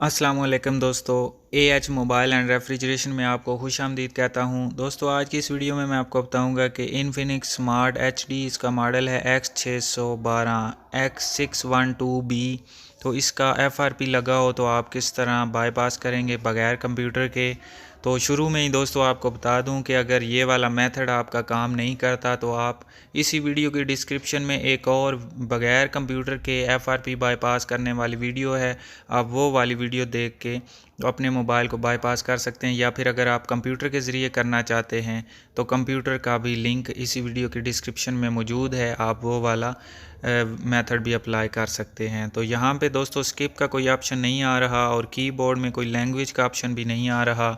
अस्सलामुअलैकुम दोस्तों, AH mobile and refrigeration में आपको खुशामदीद कहता हूं। दोस्तों आज की इस वीडियो में मैं आपको बताऊंगा कि इन्फिनिक्स स्मार्ट एचडी इसका मॉडल है X612 X612B। तो इसका एफआरपी लगा हो तो आप किस तरह बाईपास करेंगे बगैर कंप्यूटर के। तो शुरू में ही दोस्तों आपको बता दूं कि अगर ये वाला मेथड आपका काम नहीं करता तो आप इसी वीडियो की डिस्क्रिप्शन में एक और बगैर कंप्यूटर के एफआरपी बाईपास करने वाली वीडियो है। आप वो वाली वीडियो देख के अपने मोबाइल को बाईपास कर सकते हैं, या फिर अगर आप कंप्यूटर के ज़रिए करना चाहते हैं तो कंप्यूटर का भी लिंक इसी वीडियो की डिस्क्रिप्शन में मौजूद है, आप वो वाला मेथड भी अप्लाई कर सकते हैं। तो यहाँ पे दोस्तों स्किप का कोई ऑप्शन नहीं आ रहा और कीबोर्ड में कोई लैंग्वेज का ऑप्शन भी नहीं आ रहा।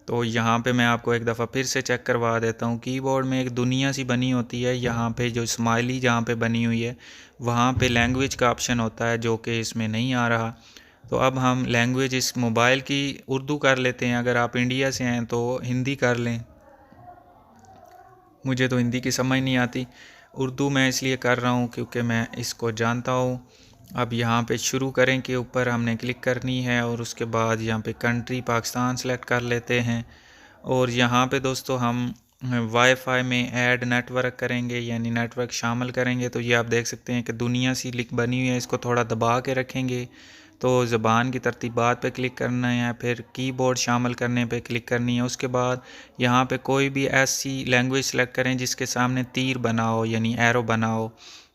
तो यहाँ पे मैं आपको एक दफ़ा फिर से चेक करवा देता हूँ। कीबोर्ड में एक दुनिया सी बनी होती है, यहाँ पे जो स्माइली जहाँ पे बनी हुई है वहाँ पे लैंग्वेज का ऑप्शन होता है जो कि इसमें नहीं आ रहा। तो अब हम लैंग्वेज इस मोबाइल की उर्दू कर लेते हैं। अगर आप इंडिया से हैं तो हिंदी कर लें, मुझे तो हिंदी की समझ नहीं आती। उर्दू मैं इसलिए कर रहा हूँ क्योंकि मैं इसको जानता हूँ। अब यहाँ पे शुरू करें के ऊपर हमने क्लिक करनी है और उसके बाद यहाँ पे कंट्री पाकिस्तान सेलेक्ट कर लेते हैं। और यहाँ पे दोस्तों हम वाईफाई में ऐड नेटवर्क करेंगे, यानी नेटवर्क शामिल करेंगे। तो ये आप देख सकते हैं कि दुनिया सी लिख बनी हुई है, इसको थोड़ा दबा के रखेंगे तो ज़बान की तरतीबात पे क्लिक करना है, फिर कीबोर्ड शामिल करने पे क्लिक करनी है। उसके बाद यहाँ पे कोई भी ऐसी लैंग्वेज सेलेक्ट करें जिसके सामने तीर बना हो, यानी एरो बना हो।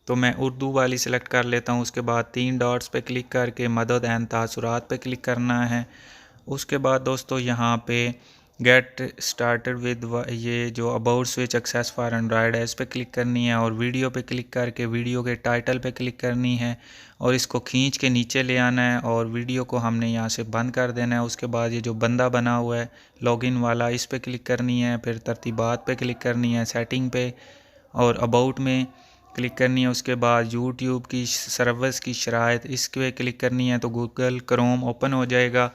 तो मैं उर्दू वाली सेलेक्ट कर लेता हूँ। उसके बाद 3 डॉट्स पे क्लिक करके मदद एंड तासुरात पे क्लिक करना है। उसके बाद दोस्तों यहाँ पे गेट स्टार्टेड विद ये जो about switch access for Android है इस पर क्लिक करनी है, और वीडियो पे क्लिक करके वीडियो के टाइटल पे क्लिक करनी है और इसको खींच के नीचे ले आना है और वीडियो को हमने यहाँ से बंद कर देना है। उसके बाद ये जो बंदा बना हुआ है लॉगिन वाला इस पर क्लिक करनी है, फिर तरतीबात पे क्लिक करनी है, सेटिंग पे और अबाउट में क्लिक करनी है। उसके बाद यूट्यूब की सर्विस की शराइत इस पर क्लिक करनी है तो गूगल क्रोम ओपन हो जाएगा।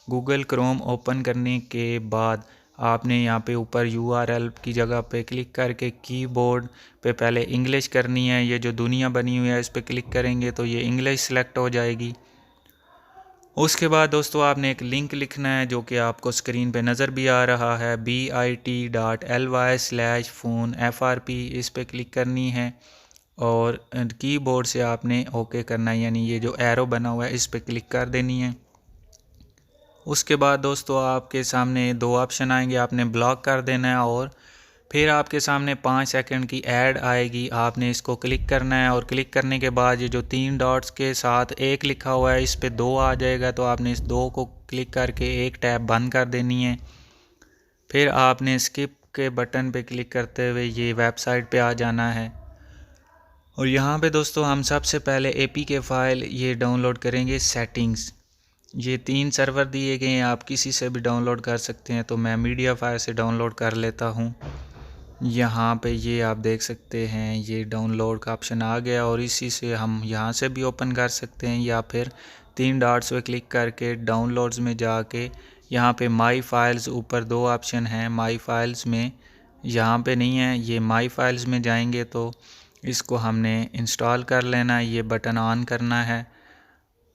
गूगल क्रोम ओपन करने के बाद आपने यहाँ पे ऊपर यूआरएल की जगह पे क्लिक करके कीबोर्ड पे पहले इंग्लिश करनी है। ये जो दुनिया बनी हुई है इस पर क्लिक करेंगे तो ये इंग्लिश सेलेक्ट हो जाएगी। उसके बाद दोस्तों आपने एक लिंक लिखना है जो कि आपको स्क्रीन पे नज़र भी आ रहा है, bit.ly/phone/FRP। इस पर क्लिक करनी है और कीबोर्ड से आपने ओके करना है, यानी ये जो एरो बना हुआ है इस पर क्लिक कर देनी है। उसके बाद दोस्तों आपके सामने दो ऑप्शन आएंगे, आपने ब्लॉक कर देना है और फिर आपके सामने 5 सेकंड की ऐड आएगी, आपने इसको क्लिक करना है। और क्लिक करने के बाद ये जो 3 डॉट्स के साथ एक लिखा हुआ है इस पे 2 आ जाएगा, तो आपने इस 2 को क्लिक करके एक टैब बंद कर देनी है। फिर आपने स्किप के बटन पे क्लिक करते हुए ये वेबसाइट पे आ जाना है। और यहाँ पे दोस्तों हम सबसे पहले APK फ़ाइल ये डाउनलोड करेंगे सेटिंग्स। ये 3 सर्वर दिए गए हैं, आप किसी से भी डाउनलोड कर सकते हैं। तो मैं मीडिया फायर से डाउनलोड कर लेता हूँ। यहाँ पे ये आप देख सकते हैं ये डाउनलोड का ऑप्शन आ गया और इसी से हम यहाँ से भी ओपन कर सकते हैं, या फिर 3 डॉट्स पे क्लिक करके डाउनलोड्स में जाके यहाँ पे माई फाइल्स ऊपर 2 ऑप्शन हैं। माई फाइल्स में यहाँ पे नहीं है, ये माई फाइल्स में जाएंगे तो इसको हमने इंस्टॉल कर लेना है, ये बटन ऑन करना है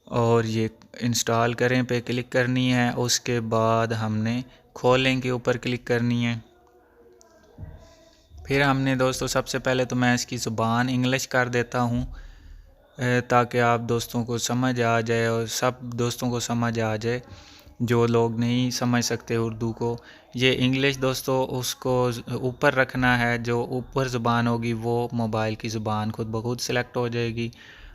और ये इंस्टॉल करें पे क्लिक करनी है। उसके बाद हमने खोलें के ऊपर क्लिक करनी है। फिर हमने दोस्तों सबसे पहले तो मैं इसकी ज़ुबान इंग्लिश कर देता हूँ ताकि आप दोस्तों को समझ आ जाए और सब दोस्तों को समझ आ जाए जो लोग नहीं समझ सकते उर्दू को। ये इंग्लिश दोस्तों उसको ऊपर रखना है, जो ऊपर ज़ुबान होगी वो मोबाइल की ज़ुबान खुद ब खुद सेलेक्ट हो जाएगी।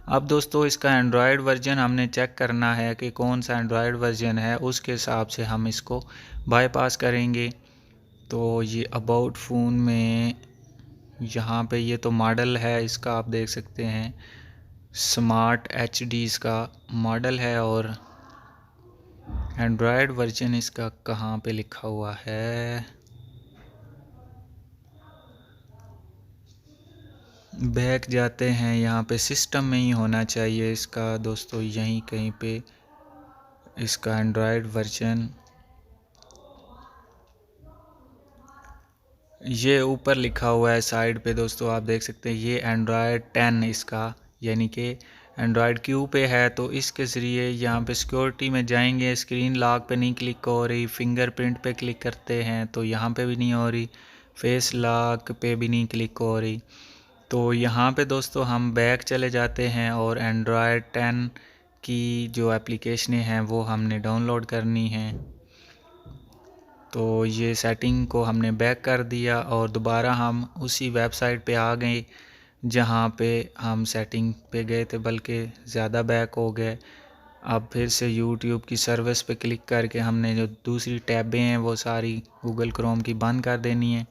अब दोस्तों इसका एंड्रॉयड वर्जन हमने चेक करना है कि कौन सा एंड्रॉयड वर्जन है, उसके हिसाब से हम इसको बाईपास करेंगे। तो ये अबाउट फ़ोन में यहाँ पे ये तो मॉडल है इसका, आप देख सकते हैं स्मार्ट एचडी इसका मॉडल है, और एंड्रॉयड वर्जन इसका कहाँ पे लिखा हुआ है, बैक जाते हैं यहाँ पे सिस्टम में ही होना चाहिए इसका दोस्तों, यहीं कहीं पे इसका एंड्रॉयड वर्जन ये ऊपर लिखा हुआ है साइड पे दोस्तों, आप देख सकते हैं ये एंड्रॉयड 10 इसका, यानी कि एंड्रॉयड क्यू पे है, तो इसके ज़रिए यहाँ पे सिक्योरिटी में जाएंगे, स्क्रीन लॉक पे नहीं क्लिक हो रही, फिंगरप्रिंट पे क्लिक करते हैं तो यहाँ पे भी नहीं हो रही, फेस लॉक पे भी नहीं क्लिक हो रही। तो यहाँ पे दोस्तों हम बैक चले जाते हैं और एंड्रॉयड 10 की जो एप्लीकेशनें हैं वो हमने डाउनलोड करनी हैं। तो ये सेटिंग को हमने बैक कर दिया और दोबारा हम उसी वेबसाइट पे आ गए जहाँ पे हम सेटिंग पे गए थे, बल्कि ज़्यादा बैक हो गए। अब फिर से यूट्यूब की सर्विस पे क्लिक करके हमने जो दूसरी टैबें हैं वो सारी गूगल क्रोम की बंद कर देनी है।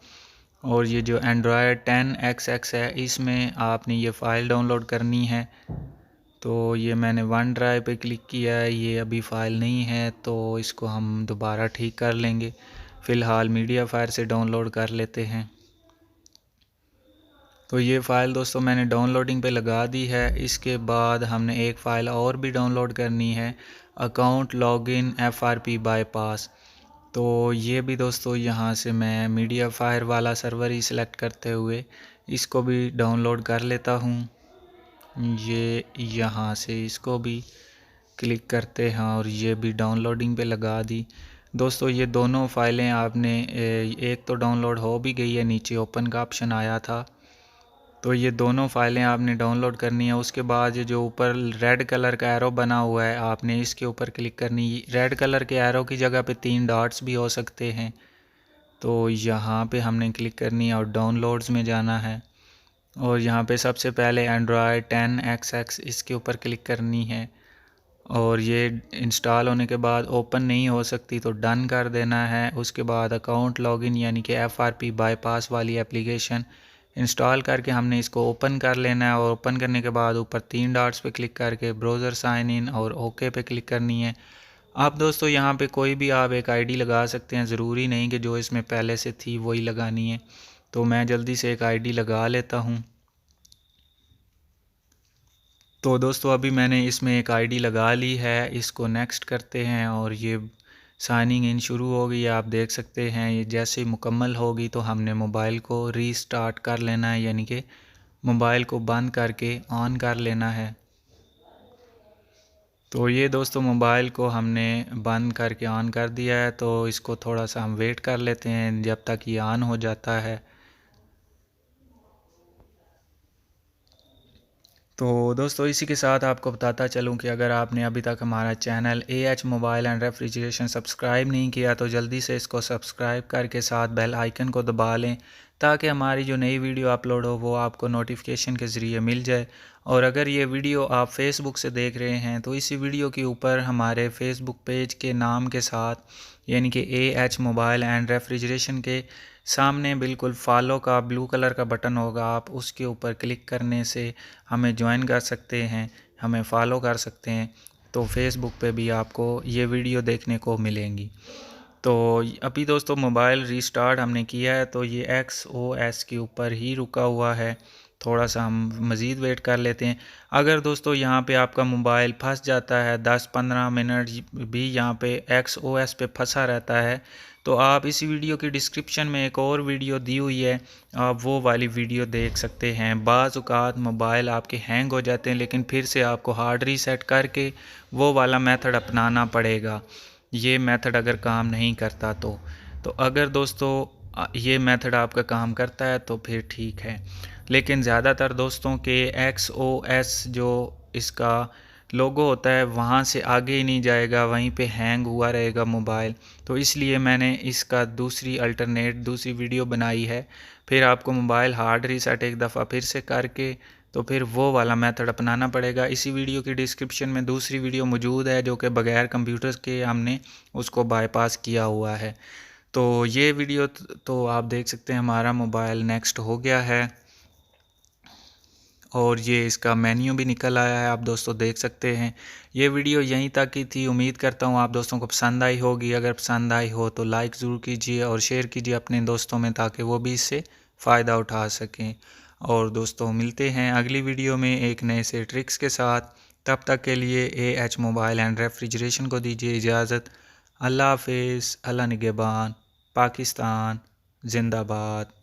और ये जो एंड्रॉयड 10XX है इसमें आपने ये फ़ाइल डाउनलोड करनी है। तो ये मैंने वन ड्राइव पे क्लिक किया है, ये अभी फ़ाइल नहीं है तो इसको हम दोबारा ठीक कर लेंगे। फ़िलहाल मीडिया फायर से डाउनलोड कर लेते हैं। तो ये फ़ाइल दोस्तों मैंने डाउनलोडिंग पे लगा दी है। इसके बाद हमने एक फ़ाइल और भी डाउनलोड करनी है, अकाउंट लॉगिन FRP बाईपास। तो ये भी दोस्तों यहाँ से मैं मीडिया फायर वाला सर्वर ही सिलेक्ट करते हुए इसको भी डाउनलोड कर लेता हूँ। ये यहाँ से इसको भी क्लिक करते हैं और ये भी डाउनलोडिंग पे लगा दी। दोस्तों ये दोनों फ़ाइलें आपने एक तो डाउनलोड हो भी गई है, नीचे ओपन का ऑप्शन आया था, तो ये दोनों फ़ाइलें आपने डाउनलोड करनी है। उसके बाद ये जो ऊपर रेड कलर का एरो बना हुआ है आपने इसके ऊपर क्लिक करनी। रेड कलर के एरो की जगह पे 3 डॉट्स भी हो सकते हैं, तो यहाँ पे हमने क्लिक करनी है और डाउनलोड्स में जाना है और यहाँ पे सबसे पहले एंड्रॉयड 10XX इसके ऊपर क्लिक करनी है और ये इंस्टॉल होने के बाद ओपन नहीं हो सकती तो डन कर देना है। उसके बाद अकाउंट लॉगिन यानी कि FRP बाईपास वाली एप्लीकेशन इंस्टॉल करके हमने इसको ओपन कर लेना है और ओपन करने के बाद ऊपर 3 डॉट्स पे क्लिक करके ब्राउज़र साइन इन और ओके पे क्लिक करनी है। आप दोस्तों यहाँ पे कोई भी आप एक आईडी लगा सकते हैं, ज़रूरी नहीं कि जो इसमें पहले से थी वही लगानी है। तो मैं जल्दी से एक आईडी लगा लेता हूँ। तो दोस्तों अभी मैंने इसमें एक आईडी लगा ली है, इसको नेक्स्ट करते हैं और ये साइनिंग इन शुरू हो गई है। आप देख सकते हैं ये जैसे मुकम्मल होगी तो हमने मोबाइल को रीस्टार्ट कर लेना है, यानी कि मोबाइल को बंद करके ऑन कर लेना है। तो ये दोस्तों मोबाइल को हमने बंद करके ऑन कर दिया है, तो इसको थोड़ा सा हम वेट कर लेते हैं जब तक ये ऑन हो जाता है। तो दोस्तों इसी के साथ आपको बताता चलूं कि अगर आपने अभी तक हमारा channel AH mobile and refrigeration subscribe नहीं किया तो जल्दी से इसको सब्सक्राइब करके साथ बेल आइकन को दबा लें ताकि हमारी जो नई वीडियो अपलोड हो वो आपको नोटिफिकेशन के ज़रिए मिल जाए। और अगर ये वीडियो आप फेसबुक से देख रहे हैं तो इसी वीडियो के ऊपर हमारे फेसबुक पेज के नाम के साथ यानी कि AH मोबाइल एंड रेफ्रिजरेशन के सामने बिल्कुल फॉलो का ब्लू कलर का बटन होगा, आप उसके ऊपर क्लिक करने से हमें ज्वाइन कर सकते हैं, हमें फॉलो कर सकते हैं। तो फेसबुक पे भी आपको ये वीडियो देखने को मिलेंगी। तो अभी दोस्तों मोबाइल रीस्टार्ट हमने किया है तो ये XOS के ऊपर ही रुका हुआ है, थोड़ा सा हम मज़ीद वेट कर लेते हैं। अगर दोस्तों यहाँ पे आपका मोबाइल फंस जाता है 10-15 मिनट भी यहाँ पे XOS पे फंसा रहता है तो आप इसी वीडियो की डिस्क्रिप्शन में एक और वीडियो दी हुई है, आप वो वाली वीडियो देख सकते हैं। बाज़ औक़ात मोबाइल आपके हैंग हो जाते हैं लेकिन फिर से आपको हार्ड रीसेट करके वो वाला मेथड अपनाना पड़ेगा, ये मेथड अगर काम नहीं करता तो अगर दोस्तों ये मेथड आपका काम करता है तो फिर ठीक है, लेकिन ज़्यादातर दोस्तों के XOS जो इसका लोगो होता है वहाँ से आगे ही नहीं जाएगा, वहीं पे हैंग हुआ रहेगा मोबाइल। तो इसलिए मैंने इसका दूसरी वीडियो बनाई है। फिर आपको मोबाइल हार्ड रीसेट एक दफ़ा फिर से करके तो फिर वो वाला मेथड अपनाना पड़ेगा। इसी वीडियो की डिस्क्रिप्शन में दूसरी वीडियो मौजूद है जो कि बगैर कंप्यूटर के हमने उसको बाईपास किया हुआ है। तो ये वीडियो तो आप देख सकते हैं हमारा मोबाइल नेक्स्ट हो गया है और ये इसका मेन्यू भी निकल आया है, आप दोस्तों देख सकते हैं। ये वीडियो यहीं तक की थी, उम्मीद करता हूँ आप दोस्तों को पसंद आई होगी। अगर पसंद आई हो तो लाइक ज़रूर कीजिए और शेयर कीजिए अपने दोस्तों में ताकि वो भी इससे फ़ायदा उठा सकें। और दोस्तों मिलते हैं अगली वीडियो में एक नए से ट्रिक्स के साथ, तब तक के लिए AH मोबाइल एंड रेफ्रिजरेशन को दीजिए इजाज़त। अल्लाह हाफिज़, अल्लाह निगहबान, पाकिस्तान जिंदाबाद।